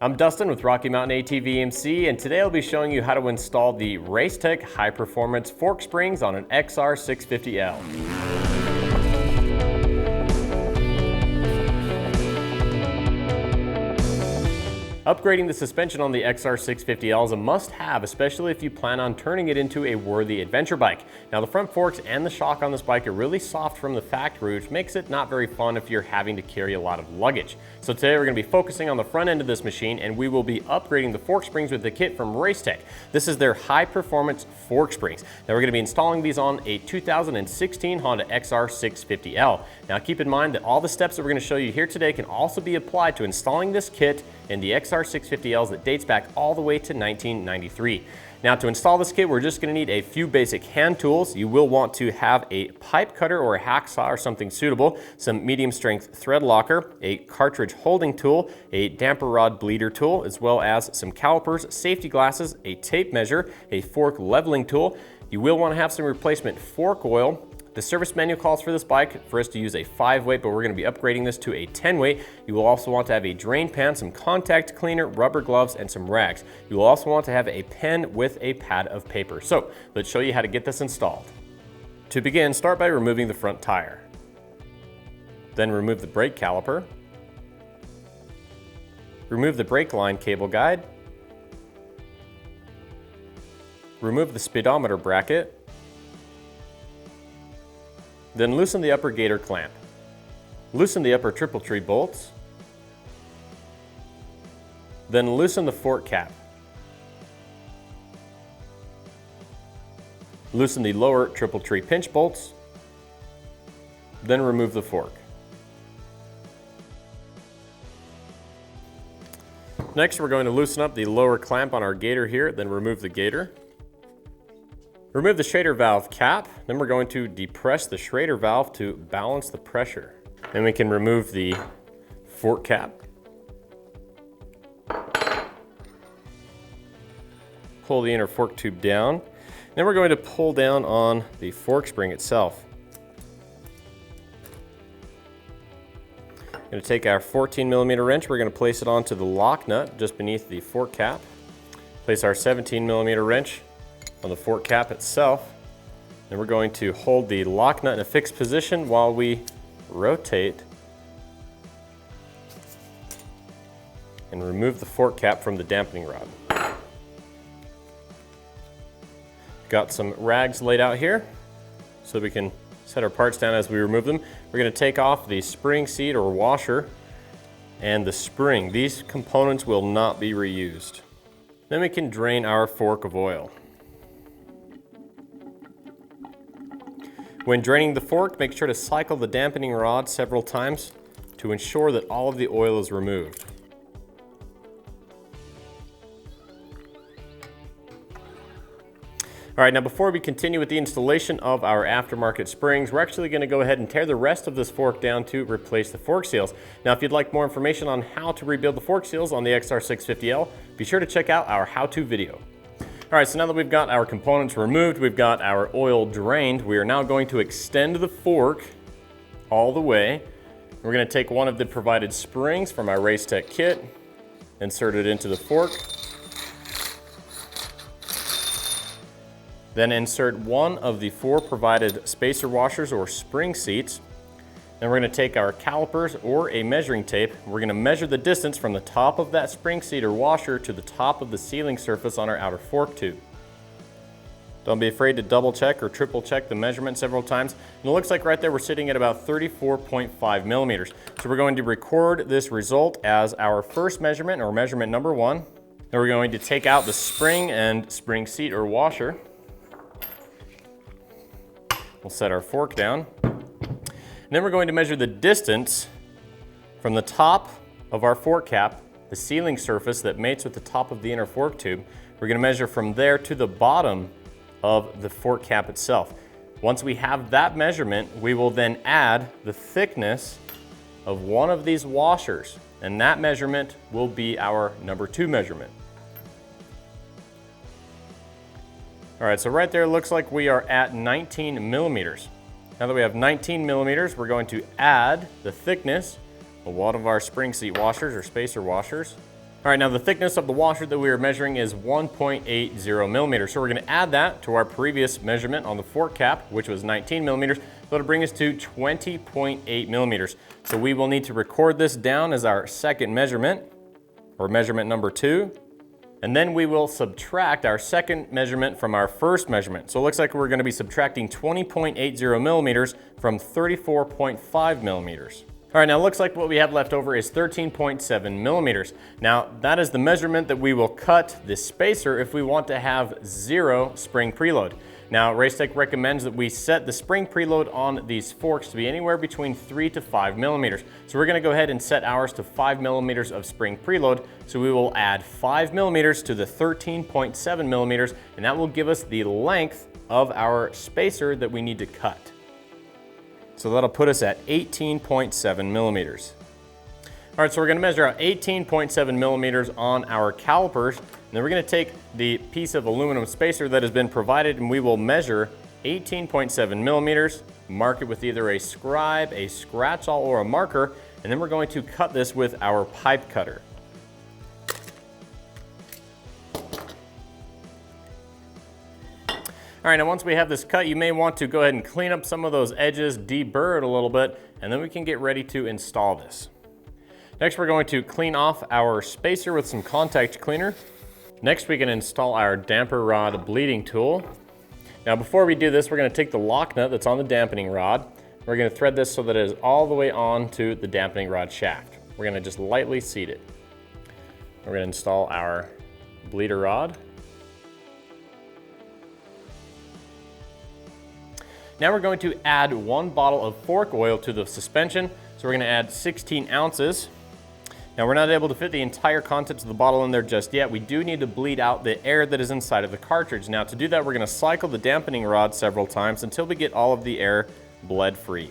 I'm Dustin with Rocky Mountain ATV EMC, and today I'll be showing you how to install the Racetech High Performance fork springs on an XR650L. Upgrading the suspension on the XR650L is a must-have, especially if you plan on turning it into a worthy adventure bike. Now, the front forks and the shock on this bike are really soft from the factory, which makes it not very fun if you're having to carry a lot of luggage. So today we're going to be focusing on the front end of this machine, and we will be upgrading the fork springs with the kit from Racetech. This is their high-performance fork springs. Now, we're going to be installing these on a 2016 Honda XR650L. Now, keep in mind that all the steps that we're going to show you here today can also be applied to installing this kit in the XR650Ls that dates back all the way to 1993. Now, to install this kit, we're just going to need a few basic hand tools. You will want to have a pipe cutter or a hacksaw or something suitable, some medium strength thread locker, a cartridge holding tool, a damper rod bleeder tool, as well as some calipers, safety glasses, a tape measure, a fork leveling tool. You will want to have some replacement fork oil. The service manual calls for this bike for us to use a 5-weight, but we're going to be upgrading this to a 10-weight. You will also want to have a drain pan, some contact cleaner, rubber gloves, and some rags. You will also want to have a pen with a pad of paper. So let's show you how to get this installed. To begin, start by removing the front tire. Then remove the brake caliper. Remove the brake line cable guide. Remove the speedometer bracket. Then loosen the upper gator clamp. Loosen the upper triple tree bolts. Then loosen the fork cap. Loosen the lower triple tree pinch bolts. Then remove the fork. Next, we're going to loosen up the lower clamp on our gator here, then remove the gator. Remove the Schrader valve cap, then we're going to depress the Schrader valve to balance the pressure. Then we can remove the fork cap. Pull the inner fork tube down. Then we're going to pull down on the fork spring itself. Going to take our 14mm wrench, we're going to place it onto the lock nut just beneath the fork cap. Place our 17mm wrench on the fork cap itself. Then we're going to hold the lock nut in a fixed position while we rotate and remove the fork cap from the dampening rod. Got some rags laid out here so we can set our parts down as we remove them. We're going to take off the spring seat or washer and the spring. These components will not be reused. Then we can drain our fork of oil. When draining the fork, make sure to cycle the dampening rod several times to ensure that all of the oil is removed. All right, now before we continue with the installation of our aftermarket springs, we're actually going to go ahead and tear the rest of this fork down to replace the fork seals. Now, if you'd like more information on how to rebuild the fork seals on the XR650L, be sure to check out our how-to video. All right, so now that we've got our components removed, we've got our oil drained, we are now going to extend the fork all the way. We're going to take one of the provided springs from our Racetech kit, insert it into the fork, then insert one of the 4 provided spacer washers or spring seats. Then we're going to take our calipers or a measuring tape. We're going to measure the distance from the top of that spring seat or washer to the top of the sealing surface on our outer fork tube. Don't be afraid to double check or triple check the measurement several times. And it looks like right there we're sitting at about 34.5 millimeters. So we're going to record this result as our first measurement, or measurement number 1. Then we're going to take out the spring and spring seat or washer. We'll set our fork down. And then we're going to measure the distance from the top of our fork cap, the sealing surface that mates with the top of the inner fork tube. We're going to measure from there to the bottom of the fork cap itself. Once we have that measurement, we will then add the thickness of one of these washers, and that measurement will be our number 2 measurement. All right, so right there it looks like we are at 19 millimeters. Now that we have 19 millimeters, we're going to add the thickness of one of our spring seat washers or spacer washers. All right, now the thickness of the washer that we are measuring is 1.80 millimeters. So we're gonna add that to our previous measurement on the fork cap, which was 19 millimeters. So it'll bring us to 20.8 millimeters. So we will need to record this down as our second measurement, or measurement number 2. And then we will subtract our second measurement from our first measurement. So it looks like we're gonna be subtracting 20.80 millimeters from 34.5 millimeters. All right, now it looks like what we have left over is 13.7 millimeters. Now, that is the measurement that we will cut the spacer if we want to have 0 spring preload. Now, Racetech recommends that we set the spring preload on these forks to be anywhere between 3 to 5 millimeters. So we're gonna go ahead and set ours to 5 millimeters of spring preload. So we will add 5 millimeters to the 13.7 millimeters, and that will give us the length of our spacer that we need to cut. So that'll put us at 18.7 millimeters. All right, so we're gonna measure out 18.7 millimeters on our calipers, and then we're gonna take the piece of aluminum spacer that has been provided, and we will measure 18.7 millimeters, mark it with either a scribe, a scratch awl, or a marker, and then we're going to cut this with our pipe cutter. All right, now once we have this cut, you may want to go ahead and clean up some of those edges, deburr it a little bit, and then we can get ready to install this. Next, we're going to clean off our spacer with some contact cleaner. Next, we can install our damper rod bleeding tool. Now, before we do this, we're gonna take the lock nut that's on the dampening rod. We're gonna thread this so that it is all the way onto the dampening rod shaft. We're gonna just lightly seat it. We're gonna install our bleeder rod. Now we're going to add 1 bottle of fork oil to the suspension. So we're gonna add 16 ounces. Now we're not able to fit the entire contents of the bottle in there just yet. We do need to bleed out the air that is inside of the cartridge. Now to do that, we're gonna cycle the dampening rod several times until we get all of the air bled free.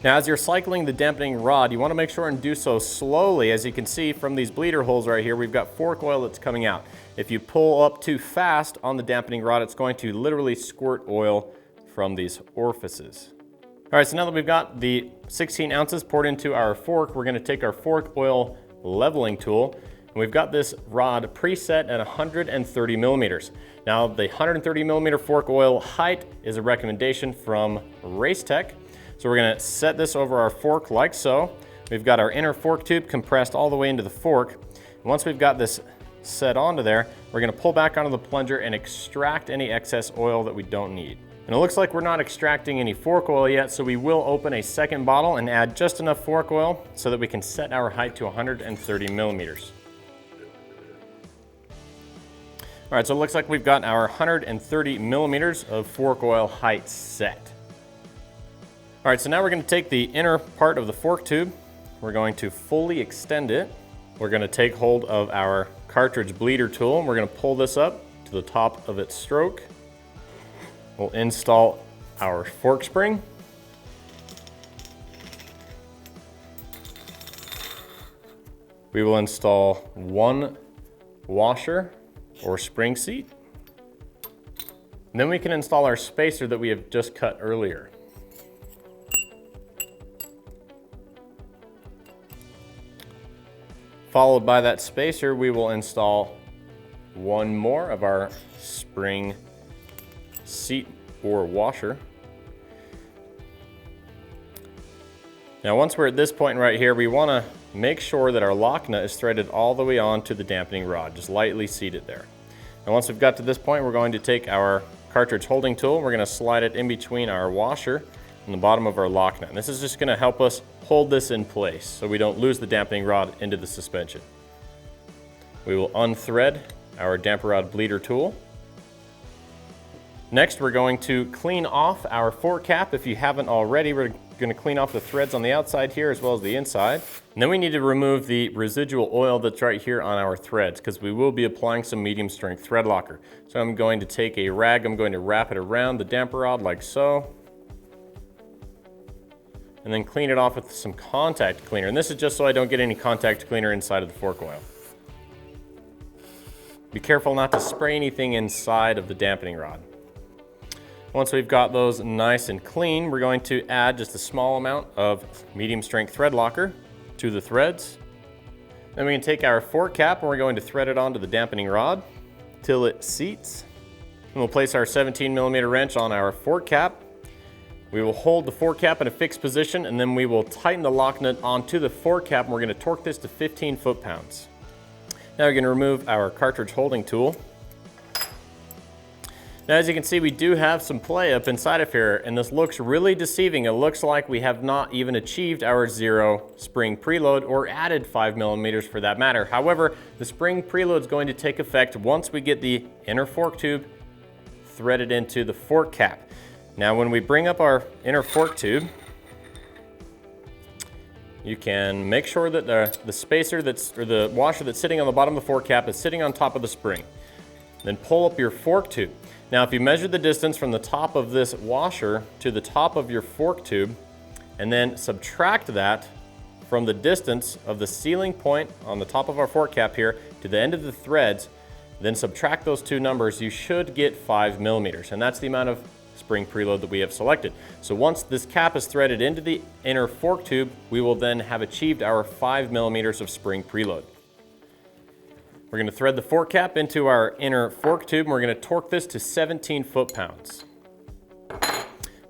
Now as you're cycling the dampening rod, you wanna make sure and do so slowly. As you can see from these bleeder holes right here, we've got fork oil that's coming out. If you pull up too fast on the dampening rod, it's going to literally squirt oil from these orifices. All right, so now that we've got the 16 ounces poured into our fork, we're gonna take our fork oil leveling tool, and we've got this rod preset at 130 millimeters. Now, the 130 millimeter fork oil height is a recommendation from Racetech. So we're gonna set this over our fork like so. We've got our inner fork tube compressed all the way into the fork. And once we've got this set onto there, we're gonna pull back onto the plunger and extract any excess oil that we don't need. And it looks like we're not extracting any fork oil yet, so we will open a second bottle and add just enough fork oil so that we can set our height to 130 millimeters. All right, so it looks like we've got our 130 millimeters of fork oil height set. All right, so now we're gonna take the inner part of the fork tube. We're going to fully extend it. We're gonna take hold of our cartridge bleeder tool, and we're gonna pull this up to the top of its stroke. We'll install our fork spring. We will install 1 washer or spring seat. And then we can install our spacer that we have just cut earlier. Followed by that spacer, we will install 1 more of our spring seat or washer. Now once we're at this point right here, we want to make sure that our lock nut is threaded all the way on to the dampening rod. Just lightly seat it there. And once we've got to this point, we're going to take our cartridge holding tool. We're going to slide it in between our washer and the bottom of our lock nut. And this is just going to help us hold this in place so we don't lose the dampening rod into the suspension. We will unthread our damper rod bleeder tool. Next, we're going to clean off our fork cap. If you haven't already, we're going to clean off the threads on the outside here as well as the inside. And then we need to remove the residual oil that's right here on our threads because we will be applying some medium strength thread locker. So I'm going to take a rag, I'm going to wrap it around the damper rod like so. And then clean it off with some contact cleaner. And this is just so I don't get any contact cleaner inside of the fork oil. Be careful not to spray anything inside of the dampening rod. Once we've got those nice and clean, we're going to add just a small amount of medium strength thread locker. to the threads. Then we can take our fork cap and we're going to thread it onto the dampening rod till it seats. And we'll place our 17mm wrench on our fork cap. We will hold the fork cap in a fixed position and then we will tighten the lock nut onto the fork cap and we're going to torque this to 15 foot-pounds. Now we're going to remove our cartridge holding tool. Now as you can see, we do have some play up inside of here and this looks really deceiving. It looks like we have not even achieved our 0 spring preload or added 5mm for that matter. However, the spring preload is going to take effect once we get the inner fork tube threaded into the fork cap. Now when we bring up our inner fork tube, you can make sure that the spacer or the washer that's sitting on the bottom of the fork cap is sitting on top of the spring. Then pull up your fork tube. Now if you measure the distance from the top of this washer to the top of your fork tube and then subtract that from the distance of the sealing point on the top of our fork cap here to the end of the threads, then subtract those two numbers, you should get 5mm, and that's the amount of spring preload that we have selected. So once this cap is threaded into the inner fork tube, we will then have achieved our 5mm of spring preload. We're going to thread the fork cap into our inner fork tube and we're going to torque this to 17 foot-pounds.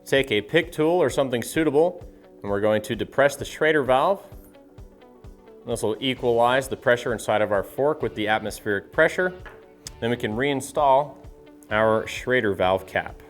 Take a pick tool or something suitable and we're going to depress the Schrader valve. This will equalize the pressure inside of our fork with the atmospheric pressure. Then we can reinstall our Schrader valve cap.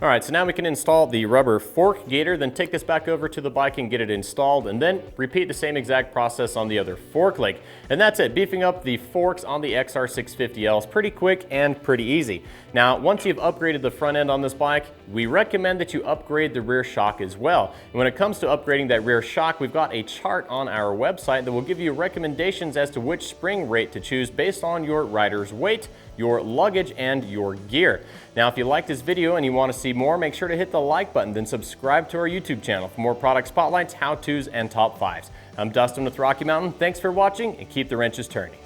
All right, so now we can install the rubber fork gator, then take this back over to the bike and get it installed, and then repeat the same exact process on the other fork leg. And that's it. Beefing up the forks on the XR650L is pretty quick and pretty easy. Now, once you've upgraded the front end on this bike, we recommend that you upgrade the rear shock as well. And when it comes to upgrading that rear shock, we've got a chart on our website that will give you recommendations as to which spring rate to choose based on your rider's weight, your luggage, and your gear. Now, if you like this video and you want to see more, make sure to hit the like button, then subscribe to our YouTube channel for more product spotlights, how-tos, and top 5s. I'm Dustin with Rocky Mountain. Thanks for watching and keep the wrenches turning.